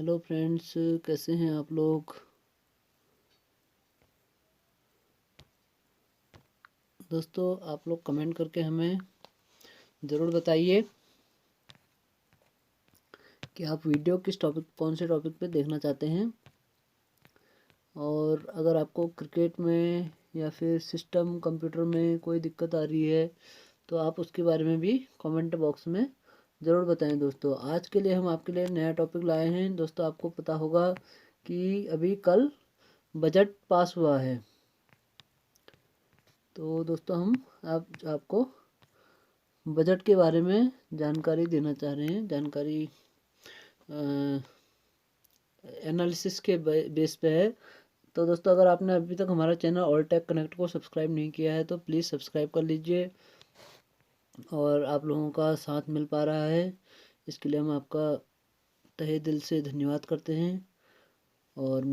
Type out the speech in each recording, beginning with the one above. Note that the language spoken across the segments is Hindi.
हेलो फ्रेंड्स, कैसे हैं आप लोग। दोस्तों, आप लोग कमेंट करके हमें ज़रूर बताइए कि आप वीडियो कौन से टॉपिक पे देखना चाहते हैं। और अगर आपको क्रिकेट में या फिर सिस्टम कंप्यूटर में कोई दिक्कत आ रही है तो आप उसके बारे में भी कमेंट बॉक्स में ज़रूर बताएं। दोस्तों, आज के लिए हम आपके लिए नया टॉपिक लाए हैं। दोस्तों, आपको पता होगा कि अभी कल बजट पास हुआ है। तो दोस्तों, हम आपको बजट के बारे में जानकारी देना चाह रहे हैं। जानकारी एनालिसिस के बेस पे है। तो दोस्तों, अगर आपने अभी तक हमारा चैनल ऑल टेक कनेक्ट को सब्सक्राइब नहीं किया है तो प्लीज़ सब्सक्राइब कर लीजिए। और आप लोगों का साथ मिल पा रहा है, इसके लिए हम आपका तहे दिल से धन्यवाद करते हैं। और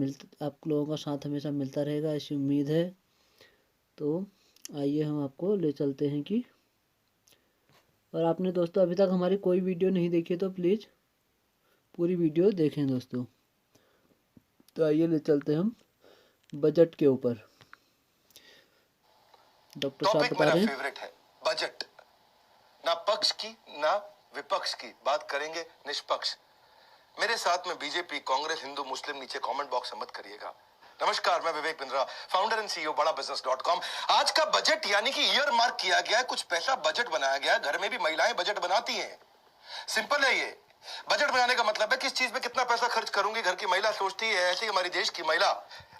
आप लोगों का साथ हमेशा मिलता रहेगा, ऐसी उम्मीद है। तो आइए हम आपको ले चलते हैं कि और आपने दोस्तों अभी तक हमारी कोई वीडियो नहीं देखी है तो प्लीज़ पूरी वीडियो देखें दोस्तों। तो आइए ले चलते हैं हम बजट के ऊपर। डॉक्टर साहब टॉपिक बता मेरा रहे हैं। फेवरेट है, बजट। ना पक्ष की ना विपक्ष की बात करेंगे, निष्पक्ष। मेरे साथ में बीजेपी, कांग्रेस, हिंदू, मुस्लिम नीचे कमेंट बॉक्स में मत करिएगा। नमस्कार, मैं Vivek Bindra, founder and CEO बड़ा बिजनेस.com। आज का बजट यानी कि ईयर मार्क किया गया है, कुछ पैसा बजट बनाया गया है। घर में भी महिलाएं बजट बनाती हैं। सिंपल है ये। बजट बनाने का मतलब है किस चीज में कितना पैसा खर्च करूंगी। घर की महिला सोचती है, ऐसे ही हमारी देश की महिला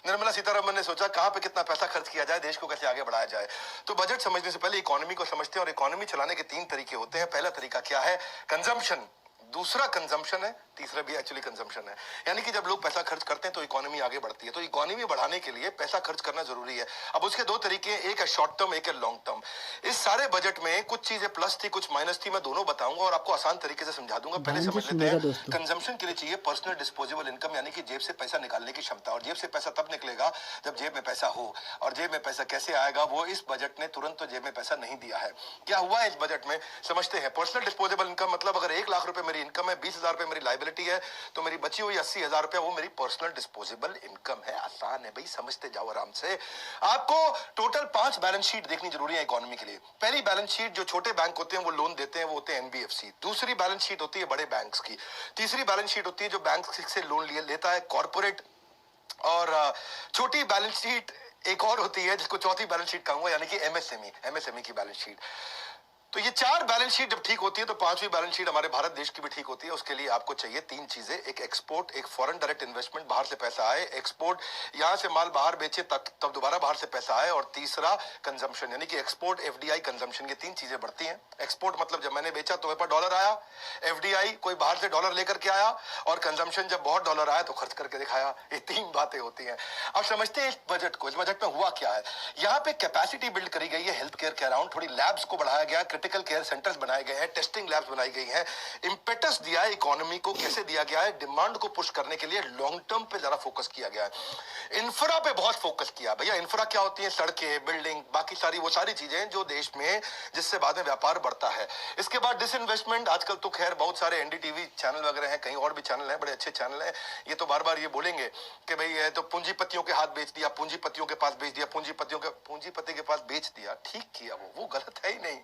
निर्मला सीतारमन ने सोचा कहां पे कितना पैसा खर्च किया जाए, देश को कैसे आगे बढ़ाया जाए। तो बजट समझने से पहले इकोनॉमी को समझते हैं। और इकोनॉमी चलाने के 3 तरीके होते हैं। पहला तरीका क्या है? कंजम्पशन। दूसरा कंजम्पशन है, तीसरा भी एक्चुअली कंजम्पशन है। यानी कि जब लोग पैसा खर्च करते हैं तो इकोनॉमी आगे बढ़ती है। तो इकोनॉमी बढ़ाने के लिए पैसा खर्च करना जरूरी है। अब उसके 2 तरीके हैं, एक है शॉर्ट टर्म, एक है लॉन्ग टर्म। इस सारे बजट में कुछ चीजें प्लस थी, कुछ माइनस थी। मैं दोनों बताऊंगा और आपको आसान तरीके से समझा दूंगा। पहले ध्यान से समझ लेते सुनेगा हैं। दोस्तों। कंजम्पशन के लिए चाहिए पर्सनल डिस्पोजेबल इनकम, यानी कि जेब से पैसा निकालने की क्षमता। और जेब से पैसा तब निकलेगा जब जेब में पैसा हो। और जेब में पैसा कैसे आएगा, वो इस बजट ने तुरंत तो जेब में पैसा नहीं दिया है। क्या हुआ इस बजट में, समझते हैं। पर्सनल डिस्पोजेबल इनकम मतलब अगर 1 लाख रुपए मेरी इनकम है, 20,000 रुपए मेरी लाइबिलिटी है, तो मेरी बची हुई 80,000 रुपए वो मेरी पर्सनल डिस्पोजेबल इनकम है। आसान है भाई, समझते जाओ आराम से। आपको टोटल 5 बैलेंस शीट देखनी जरूरी है इकोनॉमी के लिए। पहली बैलेंस शीट, जो छोटे बैंक होते हैं वो लोन देते हैं, वो होते हैं एनबीएफसी। दूसरी बैलेंस शीट होती है बड़े बैंक्स की। तीसरी बैलेंस शीट होती है जो बैंक से लोन लेता है, कॉर्पोरेट। और छोटी बैलेंस शीट एक और होती है जिसको चौथी बैलेंस शीट कहूंगा, यानी कि एमएसएमई की बैलेंस शीट। तो ये 4 बैलेंस शीट जब ठीक होती है तो 5वीं बैलेंस शीट हमारे भारत देश की भी ठीक होती है। उसके लिए आपको चाहिए 3 चीजें, एक एक्सपोर्ट, एक फॉरेन डायरेक्ट इन्वेस्टमेंट, बाहर से पैसा आए, एक्सपोर्ट यहां से माल बाहर बेचे तब दोबारा बाहर से पैसा आए, और तीसरा कंजम्पशन, यानी कि एक्सपोर्ट, एफडीआई, कंजम्पशन। ये 3 चीजें बढ़ती हैं। एक्सपोर्ट मतलब जब मैंने बेचा तो मेरे पास डॉलर आया, एफडीआई कोई बाहर से डॉलर लेकर के आया, और कंजम्पशन जब बहुत डॉलर आया तो खर्च करके दिखाया। ये 3 बातें होती हैं। अब समझते हैं इस बजट को। इस बजट में हुआ क्या है, यहाँ पे कैपेसिटी बिल्ड करी गई है हेल्थ केयर के अराउंड, थोड़ी लैब्स को बढ़ाया गया, क्रिटिकल केयर सेंटर्स बनाए गए हैं, टेस्टिंग लैब्स बनाई गई हैं। इंपेटस दिया है इकोनॉमी को, कैसे दिया गया है, डिमांड को पुश करने के लिए लॉन्ग टर्म पे ज्यादा फोकस किया गया है। इंफ्रा पे बहुत फोकस किया। भैया इंफ्रा क्या होती है? सड़कें, बिल्डिंग, बाकी सारी वो सारी चीजें जो देश में, जिससे बाद में व्यापार बढ़ता है। इसके बाद डिसइन्वेस्टमेंट। आजकल तो खैर बहुत सारे एनडीटीवी चैनल वगैरह हैं, कहीं और भी चैनल हैं, बड़े अच्छे चैनल हैं, ये तो बार बार ये बोलेंगे कि भाई ये तो पूंजीपतियों के हाथ बेच दिया, पूंजीपतियों के पास बेच दिया, पूंजीपति के पास बेच दिया। ठीक किया, वो गलत है ही नहीं।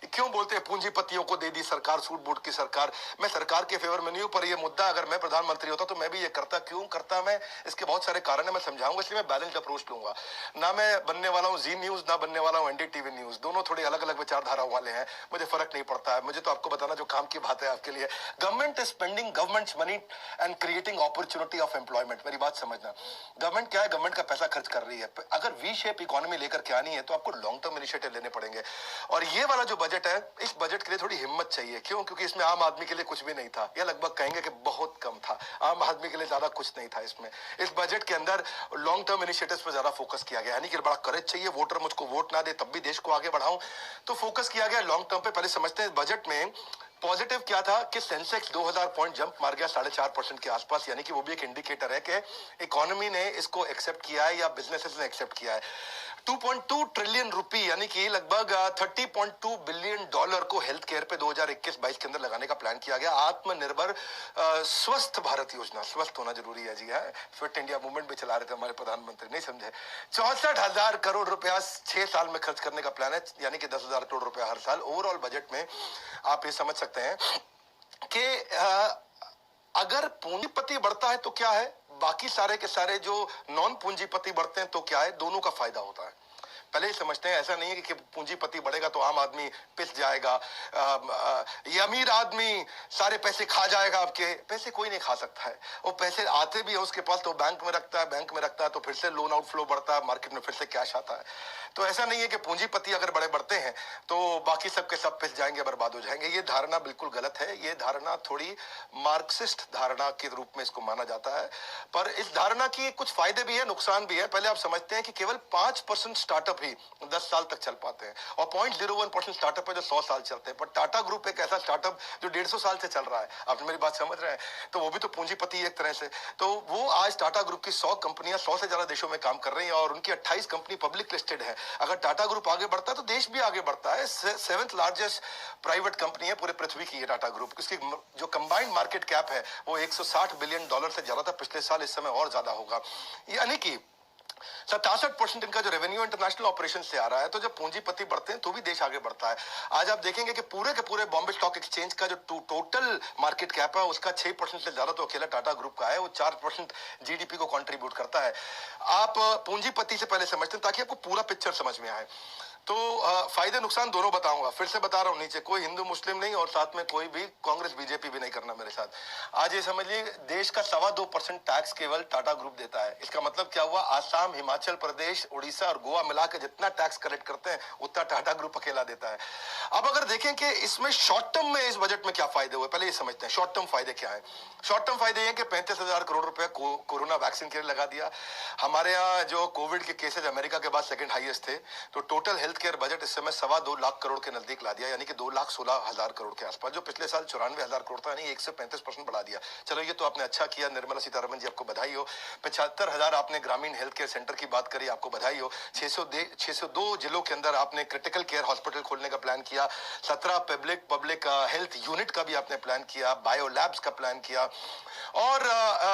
क्यों बोलते हैं पूंजीपतियों को दे दी सरकार, सूट बूट की सरकार। मैं सरकार के फेवर में नहीं हूं, पर ये मुद्दा अगर मैं प्रधानमंत्री होता तो मैं भी ये करता। क्यों करता मैं, इसके बहुत सारे कारण है, मैं समझाऊंगा। इसलिए मैं बैलेंस्ड अप्रोच लूंगा। ना मैं बनने वाला हूं जी न्यूज, ना बनने वाला हूं एनडीटीवी न्यूज। दोनों थोड़ी अलग अलग विचारधारा वाले हैं, मुझे फर्क नहीं पड़ता है। मुझे तो आपको बताना जो काम की बात है आपके लिए। Government is spending governments money and creating opportunity of employment. मेरी बात समझना, गवर्नमेंट क्या है, गवर्नमेंट का पैसा खर्च कर रही है। अगर वी शेप इकोनॉमी लेकर के आनी है तो आपको लॉन्ग टर्म इनिशिएटिव लेने पड़ेंगे। और ये वाला जो बजट है, इस बजट के लिए थोड़ी हिम्मत चाहिए। क्यों? क्योंकि इसमें आम आदमी के लिए कुछ भी नहीं था, या लगभग कहेंगे कि बहुत कम था। आम आदमी के लिए ज्यादा कुछ नहीं था इसमें। इस बजट के अंदर लॉन्ग टर्म इनिशिएटिव्स पर ज्यादा फोकस किया गया, यानी कि बड़ा करेज चाहिए। वोटर मुझको वोट ना दे तब भी देश को आगे बढ़ाऊं, तो फोकस किया गया लॉन्ग टर्म पे। पहले समझते हैं बजट में पॉजिटिव क्या था कि सेंसेक्स 2000 पॉइंट जंप मार गया 4.5% के आसपास, यानी कि वो भी एक इंडिकेटर है कि इकोनॉमी ने इसको एक्सेप्ट किया है या बिजनेसेस ने एक्सेप्ट किया है। 2.2 ट्रिलियन रुपी यानी कि लगभग 30.2 बिलियन डॉलर को हेल्थ केयर पे 2021-22 के अंदर लगाने का प्लान किया गया। आत्मनिर्भर स्वस्थ भारत योजना, स्वस्थ होना जरूरी है जी। है फिट इंडिया मूवमेंट भी चला रहे थे हमारे प्रधानमंत्री, नहीं समझे। 64,000 करोड़ रुपया 6 साल में खर्च करने का प्लान है, यानी कि 10,000 करोड़ रुपया हर साल। ओवरऑल बजट में आप ये समझ सकते हैं कि अगर पूंजीपति बढ़ता है तो क्या है, बाकी सारे के सारे जो नॉन पूंजीपति बढ़ते हैं तो क्या है, दोनों का फायदा होता है। पहले ही समझते हैं, ऐसा नहीं है कि पूंजीपति बढ़ेगा तो आम आदमी पिस जाएगा, ये अमीर आदमी सारे पैसे खा जाएगा। आपके पैसे कोई नहीं खा सकता है, वो पैसे आते भी है उसके पास तो बैंक में रखता है, बैंक में रखता है तो फिर से लोन आउटफ्लो बढ़ता है, मार्केट में फिर से कैश आता है। तो ऐसा नहीं है कि पूंजीपति अगर बड़े बढ़ते हैं तो बाकी सबके सब पिस जाएंगे, बर्बाद हो जाएंगे। ये धारणा बिल्कुल गलत है। ये धारणा थोड़ी मार्क्सिस्ट धारणा के रूप में इसको माना जाता है, पर इस धारणा की कुछ फायदे भी है, नुकसान भी है। पहले आप समझते हैं कि केवल 5% स्टार्टअप ही 10 साल तक चल पाते हैं और 0.01% स्टार्टअप है जो 100 साल चलते हैं। पर टाटा ग्रुप एक ऐसा स्टार्टअप जो 150 साल से चल रहा है। आप मेरी बात समझ रहे हैं, तो वो भी तो पूंजीपति एक तरह से। तो वो आज टाटा ग्रुप की 100 कंपनियां 100 से ज्यादा देशों में काम कर रही हैं और उनकी 28 कंपनी पब्लिक लिस्टेड है। अगर टाटा ग्रुप आगे बढ़ता है तो देश भी आगे बढ़ता है। 7th लार्जेस्ट प्राइवेट कंपनी है पूरे पृथ्वी की ये टाटा ग्रुप। इसकी जो कंबाइंड मार्केट कैप है वो 160 बिलियन डॉलर से ज्यादा था पिछले साल, इस समय और ज्यादा होगा। यानी कि 67% इनका जो रेवेन्यू इंटरनेशनल ऑपरेशन से आ रहा है। तो जब पूंजीपति बढ़ते हैं तो भी देश आगे बढ़ता है। आज आप देखेंगे कि पूरे के पूरे बॉम्बे स्टॉक एक्सचेंज का जो टोटल मार्केट कैप है उसका 6% से ज्यादा तो अकेला टाटा ग्रुप का है। वो 4% जीडीपी को कंट्रीब्यूट करता है। आप पूंजीपति से पहले समझते हैं ताकि आपको पूरा पिक्चर समझ में आए। तो फायदे नुकसान दोनों बताऊंगा, फिर से बता रहा हूं, नीचे कोई हिंदू मुस्लिम नहीं और साथ में कोई भी कांग्रेस बीजेपी भी नहीं करना मेरे साथ। आज ये समझिए देश का 2.25% टैक्स केवल टाटा ग्रुप देता है। इसका मतलब क्या हुआ, आसाम, हिमाचल प्रदेश, उड़ीसा और गोवा मिला के जितना टैक्स कलेक्ट करते हैं उतना टाटा ग्रुप अकेला देता है। अब अगर देखें कि इसमें शॉर्ट टर्म में इस बजट में क्या फायदे हुए, पहले ये समझते हैं शॉर्ट टर्म फायदे क्या है। शॉर्ट टर्म फायदे ये कि 35,000 करोड़ रुपए कोरोना वैक्सीन के लिए लगा दिया। हमारे यहाँ जो कोविड के केसेज अमेरिका के बाद सेकंड हाईएस्ट थे, तो टोटल हेल्थ केयर बजट इस समय 2.25 लाख करोड़ के नजदीक ला दिया, यानी कि 2,16,000 करोड़ के आसपास, जो पिछले साल 94,000 करोड़ था, यानी 135% बढ़ा दिया। चलो ये तो आपने अच्छा किया, निर्मला सीतारमण जी आपको बधाई हो। 75,000 आपने ग्रामीण हेल्थ केयर सेंटर की बात करी, आपको बधाई हो। 602 जिलों के अंदर आपने क्रिटिकल केयर हॉस्पिटल खोलने का प्लान किया। 17 पब्लिक हेल्थ यूनिट का भी आपने प्लान किया, बायो लैब्स का प्लान किया और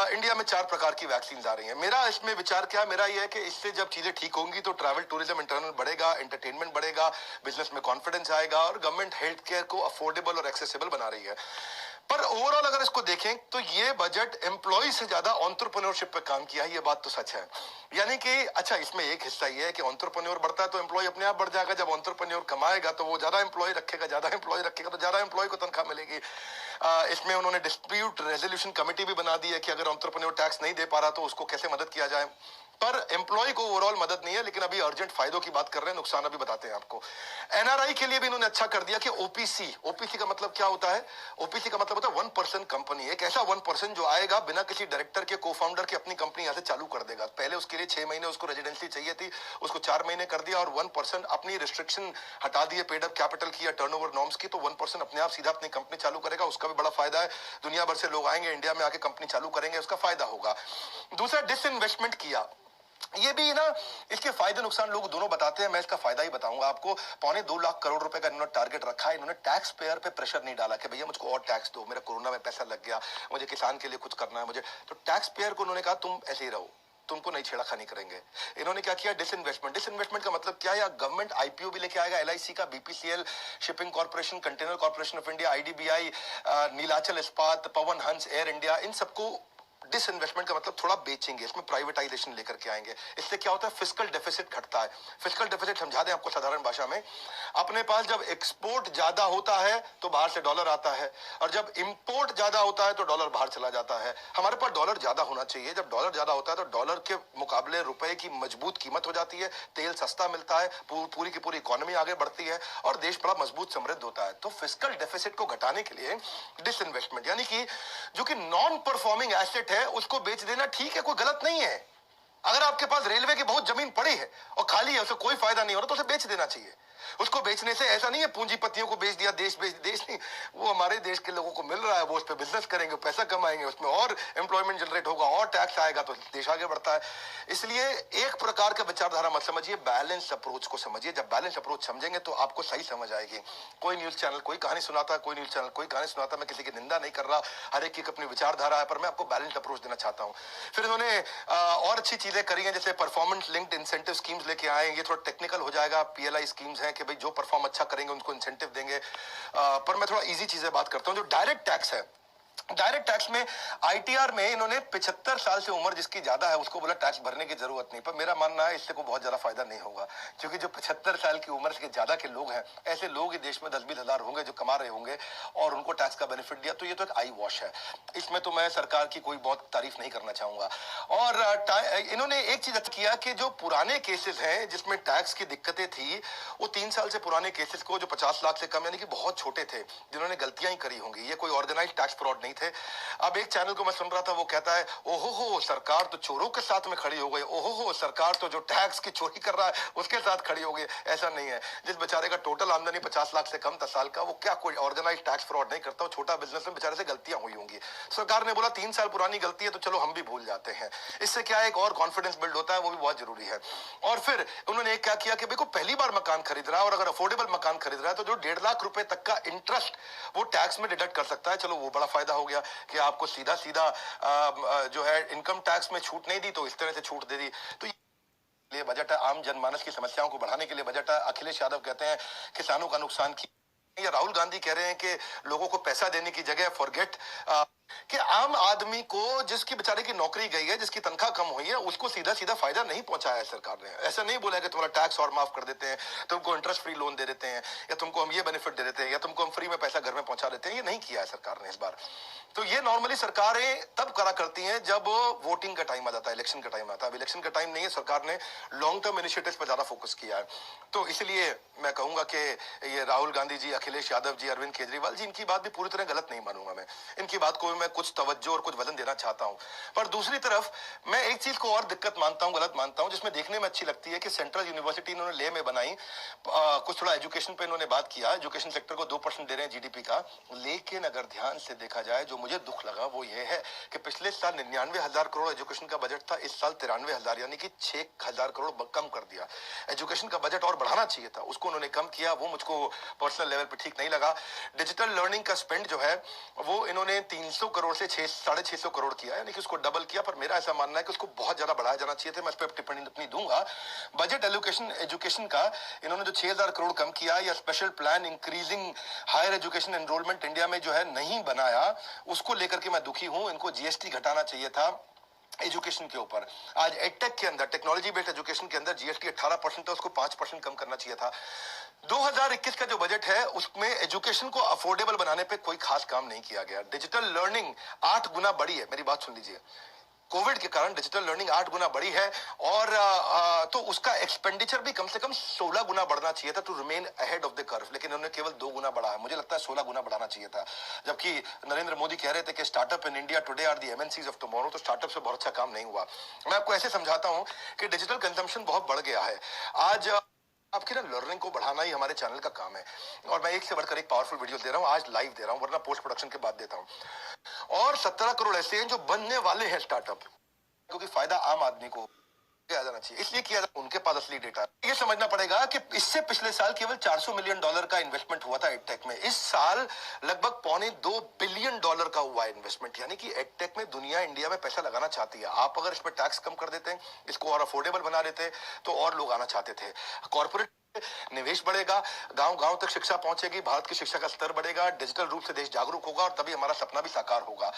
इंडिया में 4 प्रकार की वैक्सीन आ रही हैं। मेरा इसमें विचार क्या, मेरा यह है कि इससे जब चीजें ठीक होंगी तो ट्रैवल टूरिज्म इंटरनल बढ़ेगा, एंटरटेनमेंट बढ़ेगा, बिजनेस में कॉन्फिडेंस आएगा और गवर्नमेंट हेल्थ केयर को अफोर्डेबल और एक्सेसिबल बना रही है। पर ओवरऑल अगर इसको देखें तो ये बजट एम्प्लॉय से ज्यादा एंटरप्रेन्योरशिप पे काम किया है, ये बात तो सच है। यानी कि अच्छा, इसमें एक हिस्सा ये है कि एंटरप्रेन्योर बढ़ता है तो एम्प्लॉय अपने आप बढ़ जाएगा। जब एंटरप्रेन्योर कमाएगा तो वो ज्यादा एम्प्लॉय रखेगा, ज्यादा एम्प्लॉय रखेगा तो ज्यादा एम्प्लॉय को तनख्वाह मिलेगी। इसमें उन्होंने डिस्प्यूट रेजोल्यूशन कमेटी भी बना दी है कि अगर एंटरप्रेन्योर टैक्स नहीं दे पा रहा तो उसको कैसे मदद किया जाए। पर एम्प्लॉय को ओवरऑल मदद नहीं है, लेकिन अभी अर्जेंट फायदों की बात कर रहे हैं, नुकसान अभी बताते हैं आपको। एनआरआई के लिए भी इन्होंने अच्छा कर दिया कि ओपीसी का मतलब क्या होता है, ओपीसी का मतलब होता है 1% कंपनी, एक ऐसा 1% जो आएगा बिना किसी डायरेक्टर के, को फाउंडर के, अपनी कंपनी यहां से चालू कर देगा। पहले उसके लिए 6 महीने उसको रेजिडेंसी चाहिए थी, उसको 4 महीने कर दिया और 1% अपनी रिस्ट्रिक्शन हटा दिए पेड अप कैपिटल की या टर्नओवर नॉर्म्स की, तो 1% अपने आप सीधा अपनी कंपनी चालू करेगा। उसका भी बड़ा फायदा है, दुनिया भर से लोग आएंगे इंडिया में आके कंपनी चालू करेंगे, उसका फायदा होगा। दूसरा, डिसइन्वेस्टमेंट किया, ये भी ना, इसके फायदे नुकसान लोग दोनों बताते हैं, मैं इसका फायदा ही बताऊंगा आपको। 2.25 लाख करोड़ रुपए का इन्होंने टारगेट रखा है। इन्होंने टैक्स पेयर पे प्रेशर नहीं डाला कि भैया मुझको और टैक्स दो, मेरा कोरोना में पैसा लग गया, मुझे किसान के लिए कुछ करना है मुझे, तो टैक्स पेयर को उन्होंने कहा तुम ऐसे ही रहो, तुमको नहीं छेड़ाखानी करेंगे। इन्होंने क्या किया, डिसइन्वेस्टमेंट का मतलब क्या है, गवर्नमेंट आईपीओ भी लेके आएगा, एलआईसी का, BPCL, shipping corporation, container corporation of India, IDBI, Nilachal इस्पात, पवन हंस, एयर इंडिया, इन सबको डिसइन्वेस्टमेंट का मतलब थोड़ा बेचेंगे, इसमें प्राइवेटाइजेशन लेकर के आएंगे। इससे क्या होता है, फिस्कल डेफिसिट घटता है। फिस्कल डेफिसिट समझा दें आपको साधारण भाषा में, अपने पास जब एक्सपोर्ट ज्यादा होता है तो बाहर से डॉलर आता है और जब इंपोर्ट ज्यादा होता है तो डॉलर बाहर चला जाता है। हमारे पास डॉलर ज्यादा होना चाहिए, जब डॉलर ज्यादा होता है तो डॉलर के मुकाबले रुपए की मजबूत कीमत हो जाती है, तेल सस्ता मिलता है, पूरी की पूरी इकोनॉमी आगे बढ़ती है और देश बड़ा मजबूत समृद्ध होता है। तो फिस्कल डेफिसिट को घटाने के लिए डिसइन्वेस्टमेंट, यानी कि जो कि नॉन परफॉर्मिंग एसेट है उसको बेच देना, ठीक है, कोई गलत नहीं है। अगर आपके पास रेलवे की बहुत जमीन पड़ी है और खाली है, उसे कोई फायदा नहीं हो रहा तो उसे बेच देना चाहिए। उसको बेचने से ऐसा नहीं है पूंजीपतियों को बेच दिया, देश नहीं, वो हमारे देश के लोगों को मिल रहा है, वो उस पर बिजनेस करेंगे, पैसा कमाएंगे, उसमें और एम्प्लॉयमेंट जनरेट होगा और टैक्स आएगा तो देश आगे बढ़ता है। इसलिए एक प्रकार का विचारधारा मत समझिए, बैलेंस अप्रोच को समझिए। जब बैलेंस अप्रोच समझेंगे तो आपको सही समझ आएगी। कोई न्यूज चैनल कोई कहानी सुनाता है, कोई न्यूज चैनल कोई कहानी सुनाता है, मैं किसी की निंदा नहीं कर रहा, हर एक की अपनी विचारधारा है, पर मैं आपको बैलेंस अप्रोच देना चाहता हूं। फिर उन्होंने और अच्छी चीजें करी हैं, जैसे परफॉर्मेंस लिंक्ड इंसेंटिव स्कीम्स लेके आए। ये थोड़ा टेक्निकल हो जाएगा, पीएलआई स्कीम्स हैं कि भाई जो परफॉर्म अच्छा करेंगे उनको इंसेंटिव देंगे। पर मैं थोड़ा इजी चीजें बात करता हूं। जो डायरेक्ट टैक्स है, डायरेक्ट टैक्स में आईटीआर में इन्होंने 75 साल से उम्र जिसकी ज्यादा है उसको बोला टैक्स भरने की जरूरत नहीं। पर मेरा मानना है इससे कोई बहुत ज्यादा फायदा नहीं होगा, क्योंकि जो 75 साल की उम्र के ज्यादा के लोग हैं, ऐसे लोग ही देश में 10-20 हजार होंगे जो कमा रहे होंगे और उनको टैक्स का बेनिफिट दिया, तो ये तो एक आई वॉश है। इसमें तो मैं सरकार की कोई बहुत तारीफ नहीं करना चाहूंगा। और इन्होंने एक चीज अच्छा किया कि जो पुराने केसेस हैं जिसमें टैक्स की दिक्कतें थी, वो 3 साल से पुराने केसेस को, जो 50 लाख से कम यानी कि बहुत छोटे थे, जिन्होंने गलतियां ही करी होंगी, ये कोई ऑर्गेनाइज टैक्स फ्रॉड नहीं थे। अब एक चैनल को मैं सुन रहा था, वो कहता है ओहो हो सरकार तो चोरों के साथ में खड़ी हो गई, ओहो हो सरकार तो जो टैक्स की चोरी कर रहा है उसके साथ खड़ी हो गई। ऐसा नहीं है। जिस बेचारे का टोटल आमदनी 50 लाख से कम 10 साल का, वो क्या कोई ऑर्गेनाइज टैक्स फ्रॉड नहीं करता, वो छोटा बिजनेस में बेचारे से गलतियां हुई होंगी। सरकार ने बोला 3 साल पुरानी गलती है तो चलो हम भी भूल जाते हैं। इससे क्या है, एक और कॉन्फिडेंस बिल्ड होता है, वो भी बहुत जरूरी है। और फिर उन्होंने क्या किया कि देखो पहली बार मकान खरीद रहा है और अगर अफोर्डेबल मकान खरीद रहा है तो जो 1.5 लाख रुपए तक का इंटरेस्ट वो टैक्स में डिडक्ट कर सकता है। चलो वो बड़ा फायदा हो गया कि आपको सीधा सीधा जो है इनकम टैक्स में छूट नहीं दी, तो इस तरह से छूट दे दी। तो ये बजट है, आम जनमानस की समस्याओं को बढ़ाने के लिए बजट है। अखिलेश यादव कहते हैं किसानों का नुकसान किया, या राहुल गांधी कह रहे हैं कि लोगों को पैसा देने की जगह फॉरगेट, कि आम आदमी को जिसकी बेचारे की नौकरी गई है, जिसकी तनख्वाह कम हुई है, उसको सीधा सीधा फायदा नहीं पहुंचाया है सरकार ने। ऐसा नहीं बोला कि तुम्हारा टैक्स और माफ कर देते हैं, तुमको इंटरेस्ट फ्री लोन दे देते हैं, या तुमको हम ये बेनिफिट दे देते हैं, या तुमको हम फ्री में पैसा घर में पहुंचा देते हैं। ये नहीं किया है सरकार ने इस बार। तो ये नॉर्मली सरकारें तब करा करती हैं जब वोटिंग का टाइम आ जाता है, इलेक्शन का टाइम आता है। अब इलेक्शन का टाइम नहीं है, सरकार ने लॉन्ग टर्म इनिशिएटिव्स पर ज्यादा फोकस किया है। तो इसलिए मैं कहूंगा कि ये राहुल गांधी जी, अखिलेश यादव जी, अरविंद केजरीवाल जी, इनकी बात भी पूरी तरह गलत नहीं मानूंगा मैं। इनकी बात को मैं कुछ तवज्जो और कुछ वजन देना चाहता हूं। पर दूसरी तरफ मैं एक चीज को और दिक्कत मानता हूं, गलत मानता हूं, जिसमें देखने में अच्छी लगती है कि सेंट्रल यूनिवर्सिटी इन्होंने ले में बनाई, कुछ थोड़ा एजुकेशन पे इन्होंने बात किया, एजुकेशन सेक्टर को 2% दे रहे हैं जीडीपी का। लेकिन अगर ध्यान से देखा जाए, जो मुझे दुख लगा वो ये है कि पिछले साल 99,000 करोड़ एजुकेशन का बजट था, इस साल 93,000 यानी कि 6,000 करोड़ कम कर दिया। एजुकेशन का बजट और बढ़ाना चाहिए था, उसको उन्होंने कम किया, वो मुझको पर्सनल लेवल पे ठीक नहीं लगा। डिजिटल लर्निंग का स्पेंड जो है वो इन्होंने 300 करोड़ से 650 करोड़ किया, यानी कि उसको डबल किया। पर मेरा ऐसा मानना है कि उसको बहुत ज्यादा बढ़ाया जाना चाहिए था। मैं इस पर टिप्पणी अपनी दूंगा। बजट एलोकेशन एजुकेशन का इन्होंने जो 6,000 करोड़ कम किया, या special plan increasing higher education enrolment India में जो है नहीं बनाया, उसको लेकर के मैं दुखी हूं। इनको जीएसटी घटाना चाहिए था एजुकेशन के ऊपर। आज एडटेक के अंदर, टेक्नोलॉजी बेस्ड एजुकेशन के अंदर जीएसटी 18% है, उसको 5% कम करना चाहिए था। 2021 का जो बजट है उसमें एजुकेशन को अफोर्डेबल बनाने पे कोई खास काम नहीं किया गया। डिजिटल लर्निंग 8 गुना बढ़ी है, मेरी बात सुन लीजिए। कोविड के कारण डिजिटल लर्निंग 8 गुना बढ़ी है, और तो उसका एक्सपेंडिचर भी कम से कम 16 गुना बढ़ना चाहिए था, to remain ahead of the curve. लेकिन उन्होंने केवल 2 गुना बढ़ा है। मुझे लगता है 16 गुना बढ़ाना चाहिए था। जबकि नरेंद्र मोदी कह रहे थे कि startup in India today are the MNCs of tomorrow, तो स्टार्टअप से बहुत अच्छा काम नहीं हुआ। मैं आपको ऐसे समझाता हूं कि डिजिटल कंजम्पशन बहुत बढ़ गया है। आज आपकी ना लर्निंग को बढ़ाना ही हमारे चैनल का काम है, और मैं एक से बढ़कर एक पावरफुल वीडियो दे रहा हूं। आज लाइव दे रहा हूं, वरना पोस्ट प्रोडक्शन के बाद देता हूं। और 17 करोड़ ऐसे हैं जो बनने वाले हैं स्टार्टअप, क्योंकि फायदा आम आदमी को किया जाना चाहिए, इसलिए किया जाना, उनके पास असली डेटा है। ये समझना पड़ेगा कि इससे पिछले साल केवल $400 मिलियन का इन्वेस्टमेंट हुआ था एडटेक में। इस साल लगभग $2.25 बिलियन का हुआ है इन्वेस्टमेंट, यानी कि एडटेक में दुनिया इंडिया में पैसा लगाना चाहती है। आप अगर इस पर टैक्स कम कर देते हैं, इसको और अफोर्डेबल बना देते, तो और लोग आना चाहते थे। कॉर्पोरेट निवेश बढ़ेगा, गांव गांव तक शिक्षा पहुंचेगी, भारत की शिक्षा का स्तर बढ़ेगा, डिजिटल रूप से देश जागरूक होगा, और तभी हमारा सपना भी साकार होगा।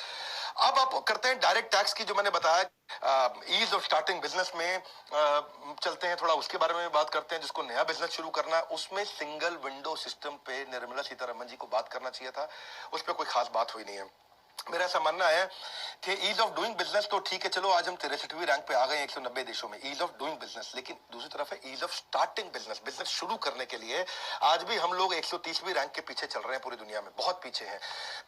अब आप करते हैं डायरेक्ट टैक्स की, जो मैंने बताया, ईज ऑफ स्टार्टिंग बिजनेस में चलते हैं, थोड़ा उसके बारे में बात करते हैं। जिसको नया बिजनेस शुरू करना है, उसमें सिंगल विंडो सिस्टम पे निर्मला सीतारमण जी को बात करना चाहिए था, उस पर कोई खास बात हुई नहीं है। मेरा ऐसा मानना है कि ईज ऑफ डूइंग बिजनेस तो ठीक है, चलो आज हम 63वीं रैंक पे आ गए 190 देशों में, ईज ऑफ डूइंग बिजनेस, लेकिन दूसरी तरफ है ease of starting business. Business शुरू करने के लिए आज भी हम लोग 130वीं रैंक के पीछे चल रहे हैं, पूरी दुनिया में बहुत पीछे हैं।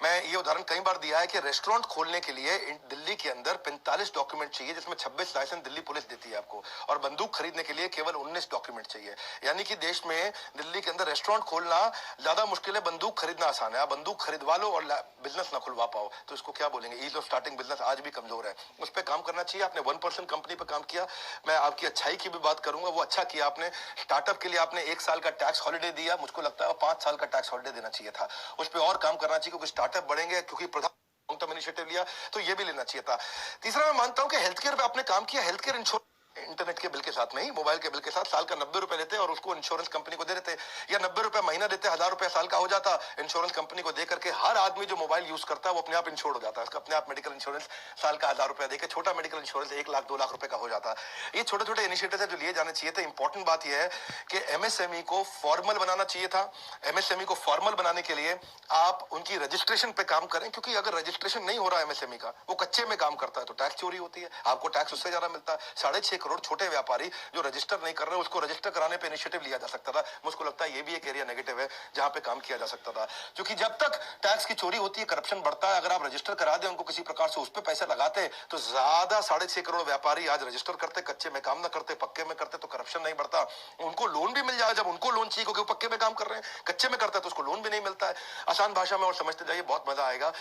मैं ये उदाहरण कई बार दिया है कि रेस्टोरेंट खोलने के लिए दिल्ली के अंदर 45 डॉक्यूमेंट चाहिए, जिसमें 26 लाइसेंस दिल्ली पुलिस देती है आपको, और बंदूक खरीदने के लिए केवल 19 डॉक्यूमेंट चाहिए। यानी कि देश में दिल्ली के अंदर रेस्टोरेंट खोलना ज्यादा मुश्किल है, बंदूक खरीदना आसान है। आप बंदूक खरीदवा लो और बिजनेस ना खुलवा पाओ तो इसको क्या बोलेंगे? ईज ऑफ स्टार्टिंग बिजनेस आज भी कमजोर है, उस पर काम करना चाहिए। आपने 1% कंपनी पे काम किया, मैं आपकी अच्छाई की भी बात करूंगा, वो अच्छा किया आपने। स्टार्टअप के लिए आपने 1 साल का टैक्स हॉलिडे दिया, मुझको लगता है 5 साल का टैक्स हॉलिडे देना चाहिए था। उस पर और काम करना चाहिए, क्योंकि स्टार्टअप बढ़ेंगे, क्योंकि लॉन्ग टर्म इनिशिएटिव लिया तो ये भी लेना चाहिए था। तीसरा, मैं मानता हूं कि हेल्थ केयर पे आपने काम किया, हेल्थ केयर इंश्योरेंस इंटरनेट के बिल के साथ नहीं, मोबाइल के बिल के साथ साल का 90 रुपए लेते और उसको इंश्योरेंस कंपनी को दे देते, या 90 रुपए महीना देते, 1000 रुपए साल का हो जाता, इंश्योरेंस कंपनी को दे करके हर आदमी जो मोबाइल यूज करता है वो अपने आप इंश्योर्ड हो जाता है, उसका अपने आप मेडिकल इंश्योरेंस साल का 1000 रुपया देकर छोटा मेडिकल इंश्योरेंस 1 लाख 2 लाख रुपए का हो जाता है। ये छोटे छोटे इनिशिएटिव है जो लिए जाने चाहिए थे। इंपॉर्टेंट बात यह है कि एमएसएमई को फॉर्मल बनाना चाहिए था। एमएसएमई को फॉर्मल बनाने के लिए आप उनकी रजिस्ट्रेशन पे काम करें, क्योंकि अगर रजिस्ट्रेशन नहीं हो रहा है एमएसएमई का, वो कच्चे में काम करता है तो टैक्स चोरी होती है, आपको टैक्स उससे ज्यादा मिलता है। 6.5 करोड़ छोटे व्यापारी जो रजिस्टर नहीं कर रहे, उसको रजिस्टर कराने पे इनिशिएटिव लिया जा सकता था। मुझको लगता है ये भी एक एरिया नेगेटिव है जहां पे काम किया जा सकता था, क्योंकि जब तक टैक्स की चोरी होती है, करप्शन बढ़ता है। अगर आप रजिस्टर करा दें उनको, किसी प्रकार से उस पर पैसे लगाते तो ज्यादा 6.5 करोड़ व्यापारी आज रजिस्टर करते, कच्चे में काम ना करते, पक्के में करते, तो करप्शन नहीं बढ़ता। उनको लोन भी मिल जाए, जब उनको लोन चाहिए, क्योंकि वो पक्के में काम कर रहे हैं, कच्चे में करता है तो उसको लोन भी नहीं मिलता है। आसान भाषा में और समझते जाइए, बहुत मजा आएगा।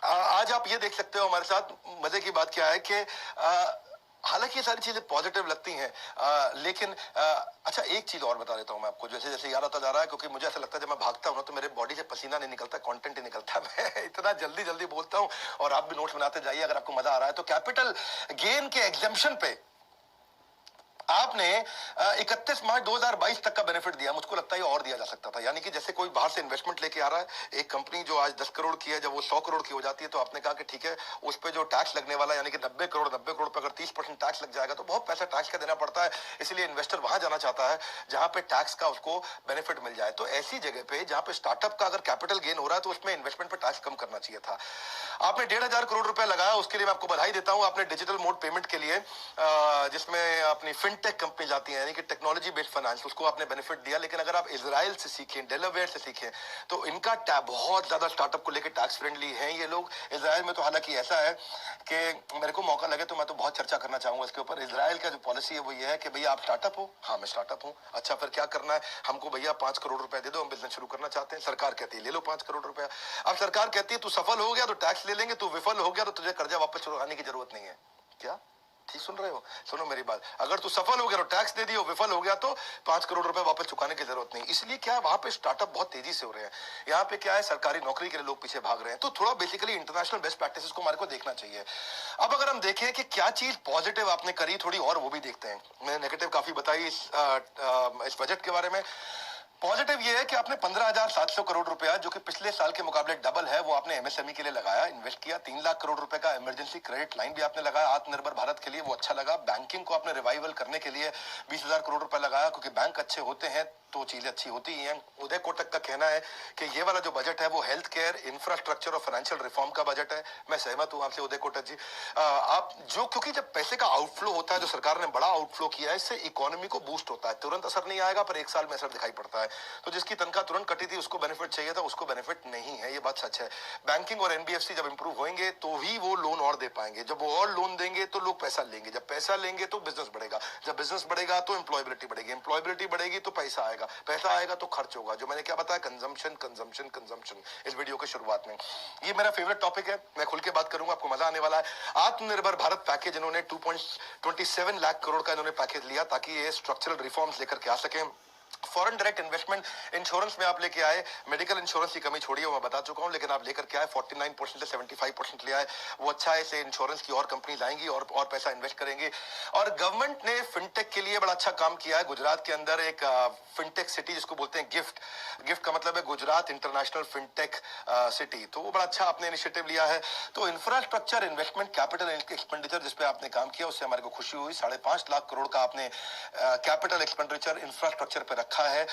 आज आप ये देख सकते हो हमारे साथ, मजे की बात क्या है कि हालांकि ये सारी चीजें पॉजिटिव लगती हैं, लेकिन अच्छा एक चीज और बता देता हूं मैं आपको, जैसे जैसे याद आता जा रहा है, क्योंकि मुझे ऐसा लगता है जब मैं भागता हूं ना तो मेरे बॉडी से पसीना नहीं निकलता, कंटेंट ही निकलता है। मैं इतना जल्दी जल्दी बोलता हूं, और आप भी नोट्स बनाते जाइए अगर आपको मजा आ रहा है तो। कैपिटल गेन के एग्जेम्पशन पे आपने 31 मार्च 2022 तक का बेनिफिट दिया, मुझको लगता है और दिया जा सकता था। यानी कि जैसे कोई बाहर से इन्वेस्टमेंट लेके आ रहा है, एक कंपनी जो आज 10 करोड़ की है, जब वो 100 करोड़ की हो जाती है तो आपने कहा कि ठीक है, उस पर जो टैक्स लगने वाला, यानी कि 90 करोड़ पे अगर 30% टैक्स लग जाएगा तो बहुत पैसा टैक्स का देना पड़ता है। इसलिए इन्वेस्टर वहां जाना चाहता है जहां पे टैक्स का उसको बेनिफिट मिल जाए। तो ऐसी जगह पे जहां पे स्टार्टअप का अगर कैपिटल गेन हो रहा है तो उसमें इन्वेस्टमेंट पर टैक्स कम करना चाहिए था। आपने 1,500 करोड़ रुपए लगाया, उसके लिए मैं आपको बधाई देता हूं। आपने डिजिटल मोड पेमेंट के लिए, जिसमें अपनी फिनटेक कंपनी जाती है, यानी कि टेक्नोलॉजी बेस्ड फाइनेंस, उसको आपने बेनिफिट दिया। लेकिन अगर आप इजराइल से सीखें, डेलावेयर से सीखें, तो इनका बहुत ज्यादा स्टार्टअप को लेकर टैक्स फ्रेंडली हैं ये लोग। इजराइल में तो हालांकि ऐसा है कि मेरे को मौका लगे तो मैं तो बहुत चर्चा करना चाहूंगा इसके ऊपर। इजराइल का जो पॉलिसी है वो ये है कि भैया आप स्टार्टअप हो, हाँ मैं स्टार्टअप हूँ, अच्छा फिर क्या करना है हमको? भैया 5 करोड़ रुपए दे दो, हम बिजनेस शुरू करना चाहते हैं। सरकार कहती है ले लो 5 करोड़ रुपया। अब सरकार कहती है तू सफल हो गया तो टैक्स ले लेंगे, तू विफल हो गया तो तुझे कर्जा वापस चुकाने की जरूरत नहीं है। क्या ठीक सुन रहे हो? सुनो मेरी बात, अगर तू सफल हो गया तो टैक्स दे दियो, विफल हो गया तो 5 करोड़ रुपए वापस चुकाने की जरूरत नहीं। इसलिए क्या है, वहां पे स्टार्टअप बहुत तेजी से हो रहे हैं। यहाँ पे क्या है, सरकारी नौकरी के लिए लोग पीछे भाग रहे हैं। तो थोड़ा बेसिकली इंटरनेशनल बेस्ट प्रैक्टिसेस को हमारे को देखना चाहिए। अब अगर हम देखें कि क्या चीज पॉजिटिव आपने करी थोड़ी और, वो भी देखते हैं। मैंने नेगेटिव काफी बताई इस बजट के बारे में। पॉजिटिव ये है कि आपने 15,700 करोड़ रुपया, जो कि पिछले साल के मुकाबले डबल है, वो आपने एमएसएमई के लिए लगाया, इन्वेस्ट किया। 3 लाख करोड़ रुपए का इमरजेंसी क्रेडिट लाइन भी आपने लगाया आत्मनिर्भर भारत के लिए, वो अच्छा लगा। बैंकिंग को आपने रिवाइवल करने के लिए 20,000 करोड़ रुपए लगाया, क्योंकि बैंक अच्छे होते हैं तो चीजें अच्छी होती ही हैं। उदय कोटक का कहना है कि ये वाला जो बजट है वो हेल्थ केयर, इंफ्रास्ट्रक्चर और फाइनेंशियल रिफॉर्म का बजट है। मैं सहमत हूं आपसे उदय कोटक जी। आप जो, क्योंकि जब पैसे का आउटफ्लो होता है, जो सरकार ने बड़ा आउटफ्लो किया है, इससे इकोनॉमी को बूस्ट होता है। तुरंत असर नहीं आएगा पर 1 साल में असर दिखाई पड़ता है। तो जिसकी तनख्वाह तुरंत कटी थी उसको बेनिफिट चाहिए था, उसको बेनिफिट नहीं है, ये बात सच है। बैंकिंग और एनबीएफसी जब इंप्रूव होंगे तो ही वो लोन और दे पाएंगे। जब वो और लोन देंगे तो लोग पैसा लेंगे, जब पैसा लेंगे तो बिजनेस बढ़ेगा, जब बिजनेस बढ़ेगा तो एम्प्लॉयबिलिटी बढ़ेगी, एम्प्लॉयबिलिटी बढ़ेगी तो पैसा आएगा, पैसा आएगा तो खर्च होगा। जो मैंने क्या बताया, कंजम्पशन कंजम्पशन कंजम्पशन, इस वीडियो के शुरुआत में। ये मेरा फेवरेट टॉपिक है, मैं खुल के बात करूंगा, आपको मजा आने वाला है। आत्मनिर्भर भारत पैकेज, इन्होंने 2.27 लाख करोड़ का इन्होंने पैकेज लिया ताकि ये स्ट्रक्चरल रिफॉर्म्स लेकर के आ सके। फॉरेन डायरेक्ट इन्वेस्टमेंट इंश्योरेंस में आप लेके आए, मेडिकल इंश्योरेंस की कमी छोड़ी है वो मैं बता चुका हूं, लेकिन आप लेकर के आए 49% से 75% ले आए, वो अच्छा है। इसे इंश्योरेंस की और कंपनीज आएंगी और पैसा इन्वेस्ट करेंगी। और गवर्नमेंट ने फिनटेक के लिए बड़ा अच्छा काम किया है। गुजरात के अंदर एक फिनटेक सिटी जिसको बोलते हैं गिफ्ट का मतलब है गुजरात इंटरनेशनल फिनटेक सिटी, तो वो बड़ा अच्छा आपने इनिशिएटिव लिया है। तो इंफ्रास्ट्रक्चर इन्वेस्टमेंट कैपिटल एक्सपेंडिचर जिसपे आपने काम किया उससे हमारे को खुशी हुई। 5.5 लाख करोड़ का आपने कैपिटल एक्सपेंडिचर इंफ्रास्ट्रक्चर पे रखा रखा है,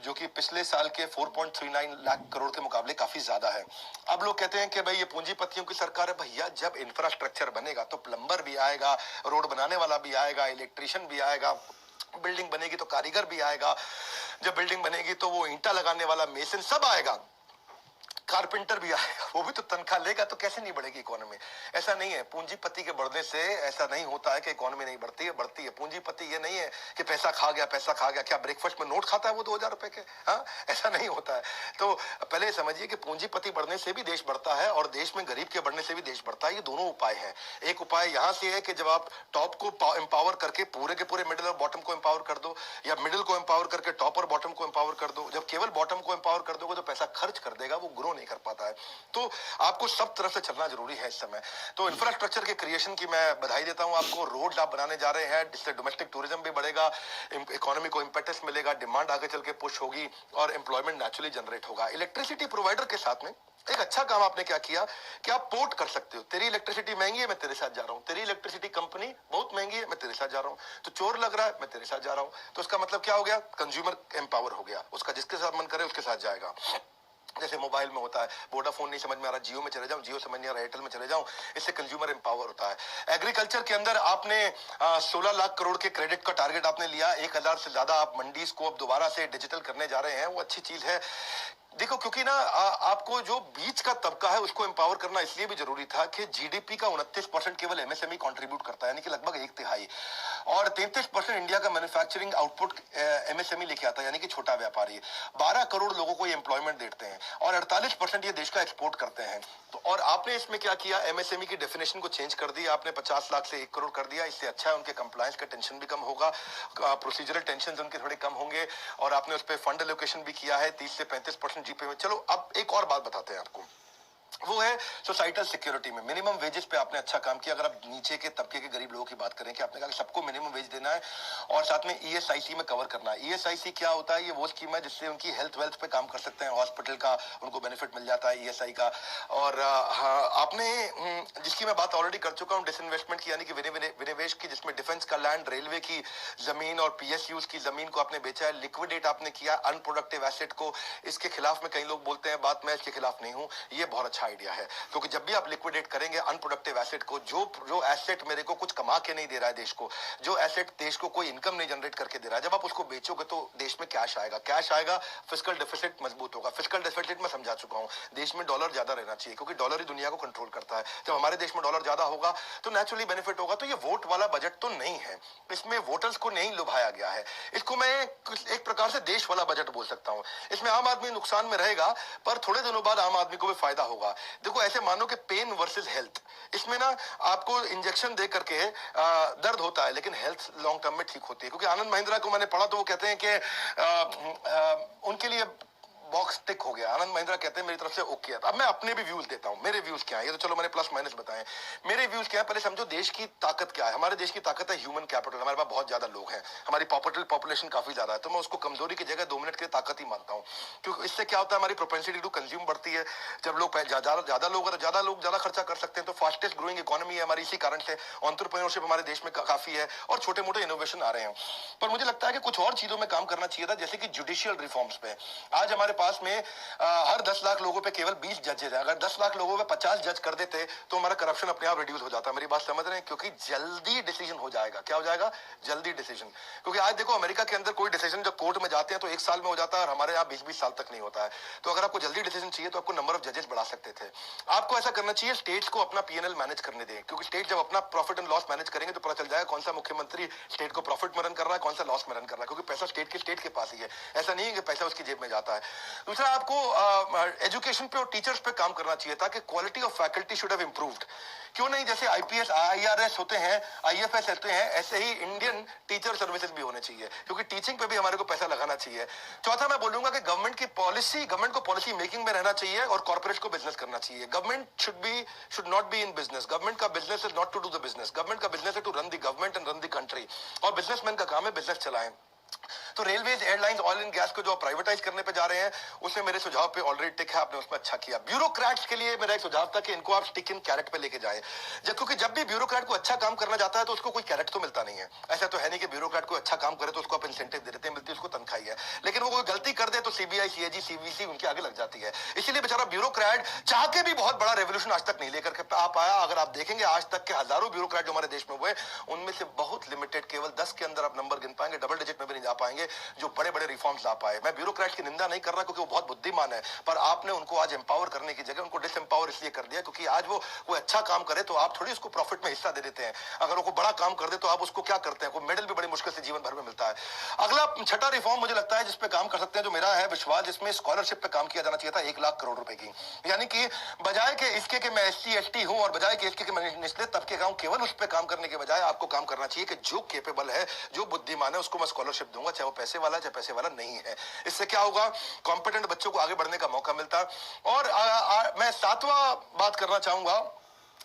जो कि पिछले साल के 4.39 लाख करोड़ के मुकाबले काफी ज्यादा है। अब लोग कहते हैं कि भाई ये पूंजीपतियों की सरकार है। भैया जब इंफ्रास्ट्रक्चर बनेगा तो प्लम्बर भी आएगा, रोड बनाने वाला भी आएगा, इलेक्ट्रिशियन भी आएगा, बिल्डिंग बनेगी तो कारीगर भी आएगा, जब बिल्डिंग बनेगी तो वो ईंटा लगाने वाला मेसन सब आएगा, कारपेंटर भी आएगा, वो भी तो तनख्वाह लेगा, तो कैसे नहीं बढ़ेगी इकोनॉमी? ऐसा नहीं है, पूंजीपति के बढ़ने से ऐसा नहीं होता है कि इकोनॉमी नहीं बढ़ती है, बढ़ती है। पूंजीपति ये नहीं है कि पैसा खा गया, पैसा खा गया। क्या ब्रेकफास्ट में नोट खाता है वो 2000 रुपए के? हाँ, ऐसा नहीं होता है। तो पहले समझिए कि पूंजीपति बढ़ने से भी देश बढ़ता है और देश में गरीब के बढ़ने से भी देश बढ़ता है। ये दोनों उपाय हैं। एक उपाय यहाँ से है कि जब आप टॉप को एम्पावर करके पूरे के पूरे मिडिल और बॉटम को एम्पावर कर दो, या मिडिल को एम्पावर करके टॉप और बॉटम को एम्पावर कर दो। जब केवल बॉटम को एम्पावर कर दोगे तो पैसा खर्च कर देगा, वो ग्रो नहीं कर पाता है। तो आपको सब तरफ से चलना जरूरी है इस समय। तो इंफ्रास्ट्रक्चर के क्रिएशन की मैं बधाई देता हूं आपको। रोड आप बनाने जा रहे हैं, जिससे डोमेस्टिक टूरिज्म भी बढ़ेगा, इकोनॉमी को इंपेटस मिलेगा, डिमांड आगे चल के पुश होगी और एम्प्लॉयमेंट नेचुरली जनरेट होगा। इलेक्ट्रिसिटी प्रोवाइडर के साथ में एक अच्छा काम आपने क्या किया कि आप पोर्ट कर सकते हो। तेरी इलेक्ट्रिसिटी महंगी है, मैं तेरे साथ जा रहा हूं। तेरी इलेक्ट्रिसिटी कंपनी बहुत महंगी है, मैं तेरे साथ जा रहा हूं। तो चोर लग रहा है, मैं तेरे साथ जा रहा हूं। तो उसका मतलब क्या हो गया? कंज्यूमर एम्पावर हो गया। उसका जिसके साथ मन करे उसके साथ जाएगा। जैसे मोबाइल में होता है, वोडाफोन नहीं समझ में आ रहा, जियो में चले जाऊं, जियो समझ नहीं आ रहा, एयरटेल में चले जाऊं। इससे कंज्यूमर एम्पावर होता है। एग्रीकल्चर के अंदर आपने 16 लाख करोड़ के क्रेडिट का टारगेट आपने लिया। 1000 से ज्यादा आप मंडीज को अब दोबारा से डिजिटल करने जा रहे हैं, वो अच्छी चीज है। देखो, क्योंकि ना आपको जो बीच का तबका है उसको एम्पावर करना इसलिए भी जरूरी था कि जीडीपी का 29% केवल एमएसएमई कंट्रीब्यूट करता है, यानी कि लगभग 1/3, और 33% इंडिया का मैन्युफैक्चरिंग आउटपुट एमएसएमई लेके आता है, यानी कि छोटा व्यापारी। 12 करोड़ लोगों को ये एम्प्लॉयमेंट देते हैं और 48% ये देश का एक्सपोर्ट करते हैं। तो और आपने इसमें क्या किया? एमएसएमई की डेफिनेशन को चेंज कर दिया आपने, 50 लाख से 1 करोड़ कर दिया। इससे अच्छा है, उनके कंप्लायंस का टेंशन भी कम होगा, प्रोसीजरल टेंशन उनके थोड़े कम होंगे, और आपने उस पर फंड एलोकेशन भी किया है 30 से 35% जीपे में। चलो अब एक और बात बताते हैं आपको, वो है सोसाइटल सिक्योरिटी में मिनिमम वेजेस पे आपने अच्छा काम किया। अगर आप नीचे के तबके के गरीब लोगों की बात करें कि आपने कहा कि सबको मिनिमम वेज देना है और साथ में ईएसआईसी में कवर करना है। ईएसआईसी क्या होता है? ये वो स्कीम है जिससे उनकी हेल्थ वेल्थ पे काम कर सकते हैं, हॉस्पिटल का उनको बेनिफिट मिल जाता है ईएसआई का। और हाँ, आपने जिसकी मैं बात ऑलरेडी कर चुका हूँ, डिसइन्वेस्टमेंट की, यानी कि विनिवेश की, जिसमें डिफेंस का लैंड, रेलवे की जमीन और पीएसयूज की जमीन को आपने बेचा है। लिक्विडेट आपने किया अनप्रोडक्टिव एसेट को। इसके खिलाफ में कई लोग बोलते हैं बात, मैं इसके खिलाफ नहीं हूं। ये बहुत अच्छा आइडिया है, क्योंकि जब भी आप लिक्विडेट करेंगे अनप्रोडक्टिव एसेट को, जो एसेट मेरे को कुछ कमा के नहीं दे रहा है देश को, जो एसेट देश को कोई इनकम नहीं जनरेट करके दे रहा है, जब आप उसको बेचोगे तो देश में कैश आएगा, कैश आएगा, फिस्कल डेफिसिट मजबूत होगा। फिस्कल डेफिसिट मैं समझा चुका हूं, देश में डॉलर ज्यादा रहना चाहिए, क्योंकि डॉलर ही दुनिया को कंट्रोल करता है। जब हमारे देश में डॉलर ज्यादा होगा तो नेचुरली बेनिफिट होगा। तो ये वोट वाला बजट तो नहीं है, इसमें वोटर्स को नहीं लुभाया गया है। इसको मैं एक प्रकार से देश वाला बजट बोल सकता हूं। इसमें आम आदमी नुकसान में रहेगा, पर थोड़े दिनों बाद आम आदमी को भी फायदा होगा। देखो, ऐसे मानो कि पेन वर्सेस हेल्थ, इसमें ना आपको इंजेक्शन दे करके दर्द होता है, लेकिन हेल्थ लॉन्ग टर्म में ठीक होती है। क्योंकि आनंद महिंद्रा को मैंने पढ़ा तो वो कहते हैं कि उनके लिए बॉक्स टिक हो गया। आनंद महिंद्रा कहते हैं मेरी तरफ से ओके है। अब मैं अपने भी व्यूज देता हूं, मेरे व्यूज क्या है, ये तो चलो मैंने प्लस माइनस बताए। मेरे व्यूज क्या है, पहले समझो देश की ताकत क्या है। हमारे देश की ताकत है ह्यूमन कैपिटल, हमारे पास बहुत ज्यादा लोग हैं, हमारी पॉपुलेशन काफी ज्यादा है। तो मैं उसको कमजोरी की जगह 2 मिनट की ताकत ही मानता हूँ, क्योंकि इससे क्या होता है, हमारी प्रोपेंसिटी टू कंज्यूम बढ़ती है। जब लोग ज्यादा लोग ज्यादा खर्चा कर सकते हैं, तो फास्टेस्ट ग्रोइंग इकोनॉमी है हमारी। इसी कारण से एंटरप्रेन्योरशिप हमारे देश में काफी है और छोटे मोटे इनोवेशन आ रहे हैं। पर मुझे लगता है कि कुछ और चीजों में काम करना चाहिए था, जैसे कि जुडिशियल रिफॉर्म्स पे। आज हमारे पास में हर 10 लाख लोगों पे केवल 20 जजेस हैं। अगर 10 लाख लोगों पे 50 जज कर देते तो हमारा करप्शन अपने आप रिड्यूस हो जाता है। मेरी बात समझ रहे हैं? क्योंकि जल्दी डिसीजन हो जाएगा। क्या हो जाएगा? जल्दी डिसीजन। क्योंकि आज देखो, अमेरिका के अंदर कोई डिसीजन जब कोर्ट में जाते हैं तो 1 साल में हो जाता है, और हमारे यहाँ 20-20 साल तक नहीं होता है। तो अगर आपको जल्दी डिसीजन चाहिए तो आपको नंबर ऑफ जजेस बढ़ा सकते थे। आपको ऐसा करना चाहिए, स्टेट्स को अपना पीएनएल मैनेज करने दें, क्योंकि स्टेट जब अपना प्रॉफिट एंड लॉस मैनेज करेंगे तो पता चल जाएगा कौन सा मुख्यमंत्री स्टेट को प्रॉफिट में रन कर रहा है, कौन सा लॉस में रन कर रहा है, क्योंकि पैसा स्टेट के पास ही है। ऐसा नहीं है कि पैसा उसकी जेब में जाता है। दूसरा, आपको एजुकेशन पे और टीचर्स पे काम करना चाहिए था कि quality of faculty should have improved. क्यों नहीं, जैसे आईपीएस आईआरएस होते हैं, आईएफएस होते हैं, ऐसे ही इंडियन टीचर सर्विसेज भी होने चाहिए, क्योंकि टीचिंग पे भी हमारे को पैसा लगाना चाहिए। चौथा, मैं बोलूंगा कि गवर्नमेंट को पॉलिसी मेकिंग में रहना चाहिए और कॉर्पोरेट को बिजनेस करना चाहिए। Government should not be in business. Government का business is not to do the business. Government का बिजनेस है to run the government and run the country, और बिजनेसमैन का काम है बिजनेस चलाएं। तो railway, airlines, oil and gas को जो प्राइवेटाइज करने पे जा रहे हैं, उसमें मेरे सुझाव पे ऑलरेडी टिक है, आपने उसमें अच्छा किया। ब्यूरोक्रेट्स के लिए मेरा एक सुझाव था कि इनको आप स्टिक इन कैरेट पे लेके जाए, क्योंकि जब भी ब्यूरोक्रेट को अच्छा काम करना जाता है तो उसको कोई कैरेट तो मिलता नहीं है। ऐसा तो है नहीं कि ब्यूरोक्रेट को अच्छा काम करे तो उसको आप इंसेंटिव दे देते हैं, मिलती उसको तनख्वाही है, लेकिन वो कोई गलती कर दे तो सीबीआई, सीएजी, सीवीसी उनके आगे लग जाती है। इसीलिए बेचारा ब्यूरोक्रेट चाह के भी बहुत बड़ा रेवोल्यूशन आज तक नहीं लेकर के आ पाया। अगर आप देखेंगे आज तक के हजारों ब्यूरोक्रेट जो हमारे देश में हुए, उनमें से बहुत लिमिटेड, केवल 10 के अंदर आप नंबर गिन पाएंगे, डबल डिजिट में भी नहीं जा पाएंगे, जो बड़े बड़े रिफॉर्म्स ला पाए। मैं ब्यूरोक्रेट की निंदा नहीं कर रहा क्योंकि वो बहुत बुद्धिमान है, पर आपने उनको आज एम्पावर करने की जगह उनको डिसएम्पावर इसलिए कर दिया क्योंकि आज वो कोई अच्छा काम करे तो आप थोड़ी उसको प्रॉफिट में हिस्सा दे देते हैं। अगर वो कोई बड़ा काम कर दे तो आप उसको क्या करते हैं, कोई मेडल भी बड़ी मुश्किल से जीवन भर में मिलता है। अगला छठा रिफॉर्म मुझे लगता है जिसपे काम कर सकते हैं, जो मेरा है विश्वास, जिसमें स्कॉलरशिप पे काम किया जाना चाहिए था 1 लाख करोड़ रुपए की। यानी कि बजाय के इसके कि मैं SC ST हूं और बजाय के इसके कि मैं निचले तबके का हूं, केवल उस पे काम करने के बजाय आपको काम करना चाहिए कि जो कैपेबल है, जो बुद्धिमान है, उसको मैं स्कॉलरशिप दूंगा, चाहे वो पैसे वाला है चाहे पैसे वाला नहीं है। इससे क्या होगा, कॉम्पिटेंट बच्चों को आगे बढ़ने का मौका मिलता। और मैं 7वां बात करना चाहूंगा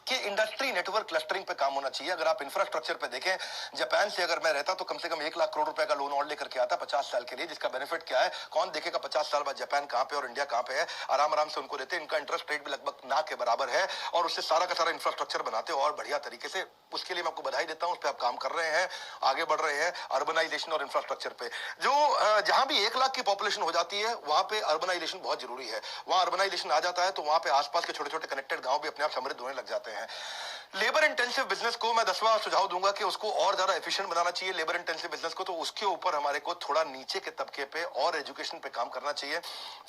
कि इंडस्ट्री नेटवर्क क्लस्टरिंग पे काम होना चाहिए। अगर आप इंफ्रास्ट्रक्चर पे देखें, जापान से अगर मैं रहता तो कम से कम 1 लाख करोड़ रुपए का लोन और लेकर के आता 50 साल के लिए, जिसका बेनिफिट क्या है, कौन देखेगा 50 साल बाद जापान कहां पे और इंडिया कहां पे है। आराम आराम से उनको देते, इनका इंटरेस्ट रेट भी लगभग ना के बराबर है और उससे सारा का सारा इंफ्रास्ट्रक्चर बनाते और बढ़िया तरीके से। उसके लिए मैं आपको बधाई देता हूं, उस पर आप काम कर रहे हैं, आगे बढ़ रहे हैं अर्बनाइजेशन और इंफ्रास्ट्रक्चर पे। जो जहां भी 1 लाख की पॉपुलेशन हो जाती है वहां पे अर्बनाइजेशन बहुत जरूरी है। वहां अर्बनाइजेशन आ जाता है तो वहां पे आसपास के छोटे छोटे कनेक्टेड गांव भी अपने आप समृद्ध होने लग जाते हैं। लेबर इंटेंसिव बिजनेस को मैं 10वां सुझाव दूंगा कि उसको और ज्यादा एफिशिएंट बनाना चाहिए लेबर इंटेंसिव बिजनेस को, तो उसके ऊपर हमारे को थोड़ा नीचे के तबके पे और एजुकेशन पे काम करना चाहिए।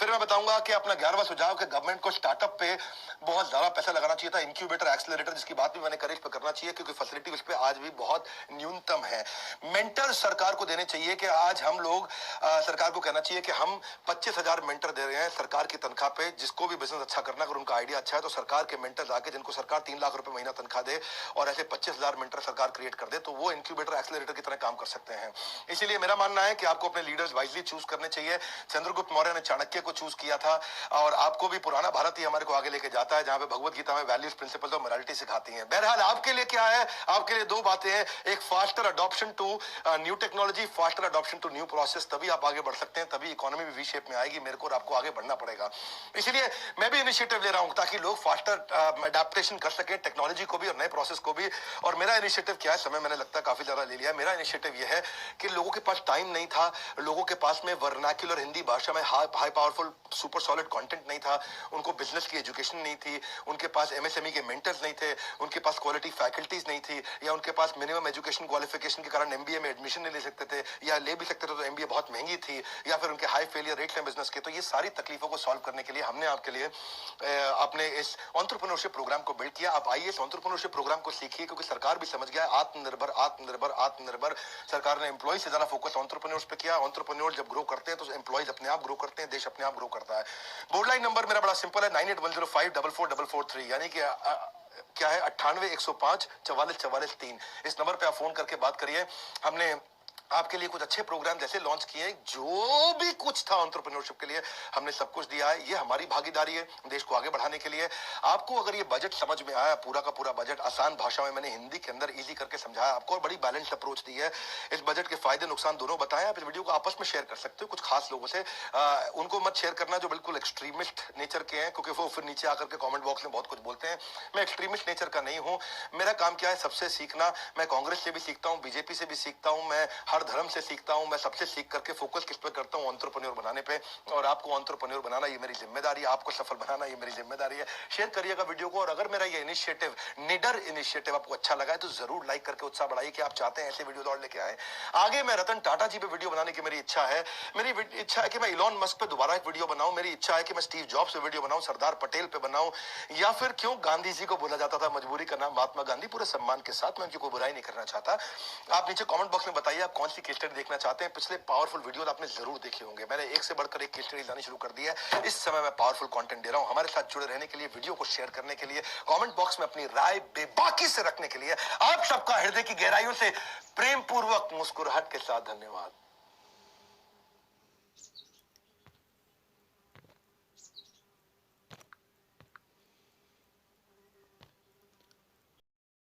फिर मैं बताऊंगा कि अपना 11वां सुझाव कि गवर्नमेंट को स्टार्टअप पे बहुत ज्यादा पैसा लगाना चाहिए था, इंक्यूबेटर, एक्सेलरेटर, जिसकी बात भी मैंने करी, इस पे करना चाहिए क्योंकि फैसिलिटी उस पे आज भी बहुत न्यूनतम है। मेंटर सरकार को देने चाहिए कि आज हम लोग सरकार को कहना चाहिए कि हम 25,000 मेंटर दे रहे हैं सरकार की तनख्वाह पे। जिसको भी बिजनेस अच्छा करना, अगर उनका आइडिया अच्छा है तो सरकार के मेंटर्स आके, जिनको सरकार 3 लाख रुपए महीना तनख्वाह दे और ऐसे 25,000 मेंटर सरकार क्रिएट कर दे, तो वो इंक्यूबेटर, एक्सेलरेटर की तरह काम कर सकते हैं। इसीलिए मेरा मानना है कि आपको अपने लीडर्स वाइजली चूज करने चाहिए। चंद्रगुप्त मौर्य ने चाणक्य को चूज किया था और आपको भी पुराना भारत ही हमारे को आगे लेके जाता है, जहां पे भगवत गीता में वैल्यूज, प्रिंसिपल्स और मोरालिटी सिखाती है। बहरहाल आपके लिए क्या है, आपके लिए 2 बातें हैं, एक faster adoption to new technology, faster adoption to new process, तभी आप आगे बढ़ सकते हैं, तभी इकोनॉमी भी वी शेप में आएगी। मेरे को और आपको आगे बढ़ना पड़ेगा। इसीलिए मैं भी इनिशिएटिव ले रहा हूं ताकि लोग फास्टर अडेप्टेशन कर सके टेक्नोलॉजी को भी और नए प्रोसेस को भी। और मेरा इनिशिएटिव क्या है, समय मैंने लगता है काफी ज्यादा ले लिया। मेरा इनिशिएटिव यह है कि लोगों के पास टाइम नहीं था, लोगों के पास में वर्नाक्युलर हिंदी भाषा में high powerful super solid content नहीं था, उनको बिजनेस की एजुकेशन नहीं थी, उनके पास MSME के मेंटर्स नहीं थे, उनके पास क्वालिटी फैकल्टीज नहीं थी, या उनके पास मिनिमम एजुकेशन क्वालिफिकेशन के कारण MBA में एडमिशन नहीं ले सकते थे, या ले भी सकते थे तो MBA बहुत महंगी थी, या फिर उनके हाई फेलियर रेट्स हैं बिजनेस के। तो ये सारी तकलीफों को सॉल्व करने के लिए हमने आपके लिए अपने इस एंटरप्रेन्योरशिप प्रोग्राम को बिल्ड किया। आप आइए इस एंटरप्रेन्योरशिप प्रोग्राम को सीखिए, क्योंकि सरकार भी समझ गया है, आत्मनिर्भर आत्मनिर्भर आत्मनिर्भर। सरकार ने एम्प्लॉय से ज्यादा फोकस एंटरप्रेन्योर्स पे किया। एंटरप्रेन्योर जब ग्रो करते हैं तो एम्प्लॉयज अपने आप ग्रो करते हैं, देश अपने आप ग्रो करता है। बोर्ड लाइन नंबर मेरा बड़ा सिंपल है, 9810544443, यानी कि क्या है 9810544443। इस नंबर पे आप फोन करके बात करिए। हमने आपके लिए कुछ अच्छे प्रोग्राम जैसे लॉन्च किए, जो भी कुछ था एंटरप्रेन्योरशिप के लिए हमने सब कुछ दिया है। ये हमारी भागीदारी है देश को आगे बढ़ाने के लिए। आपको अगर ये बजट समझ में आया, पूरा का पूरा बजट आसान भाषा में मैंने हिंदी के अंदर इजी करके समझाया आपको और बड़ी बैलेंस्ड अप्रोच दी है। इस बजट के फायदे नुकसान दोनों बताएं। आप इस वीडियो को आपस में शेयर कर सकते हो कुछ खास लोगों से। उनको मत शेयर करना जो बिल्कुल एक्सट्रीमिस्ट नेचर के हैं, क्योंकि वो फिर नीचे आकर के कॉमेंट बॉक्स में बहुत कुछ बोलते हैं। मैं एक्सट्रीमिस्ट नेचर का नहीं हूँ। मेरा काम क्या है, सबसे सीखना। मैं कांग्रेस से भी सीखता हूँ, बीजेपी से भी सीखता हूँ, मैं हर धर्म से सीखता हूँ, मैं सबसे सीख करके फोकस किस पे करता हूँ, एंटरप्रेन्योर बनाने पे। और आपको एंटरप्रेन्योर बनाना ये मेरी जिम्मेदारी है, आपको सफल बनाना ये मेरी जिम्मेदारी है। शेयर करिएगा वीडियो को। और अगर मेरा ये इनिशिएटिव, निडर इनिशिएटिव आपको अच्छा लगा है तो जरूर लाइक करके उत्साह बढ़ाइए कि आप चाहते हैं ऐसे वीडियो और लेके आए। आगे मैं रतन टाटा जी पे वीडियो बनाने की मेरी इच्छा है। मेरी इच्छा है कि मैं इलॉन मस्क पे दोबारा एक वीडियो बनाऊं। मेरी इच्छा है कि मैं स्टीव जॉब्स पे वीडियो बनाऊं, सरदार पटेल पे बनाऊं, या फिर क्यों गांधी जी को बोला जाता था, मजबूरी का नाम महात्मा गांधी। पूरे सम्मान के साथ, मैं उनकी कोई बुराई नहीं करना चाहता। आप नीचे कमेंट बॉक्स में बताइए आप कौन सी केस स्टडी देखना चाहते हैं। पिछले पावरफुल वीडियो आपने जरूर देखे होंगे, मैंने एक से बढ़कर एक केस स्टडी लानी शुरू कर दी है। इस समय मैं पावरफुल कंटेंट दे रहा हूं। हमारे साथ जुड़े रहने के लिए, वीडियो को शेयर करने के लिए, कमेंट बॉक्स में अपनी राय बेबाकी से रखने के लिए आप सबका हृदय की गहराइयों से प्रेम पूर्वक मुस्कुराहट के साथ धन्यवाद।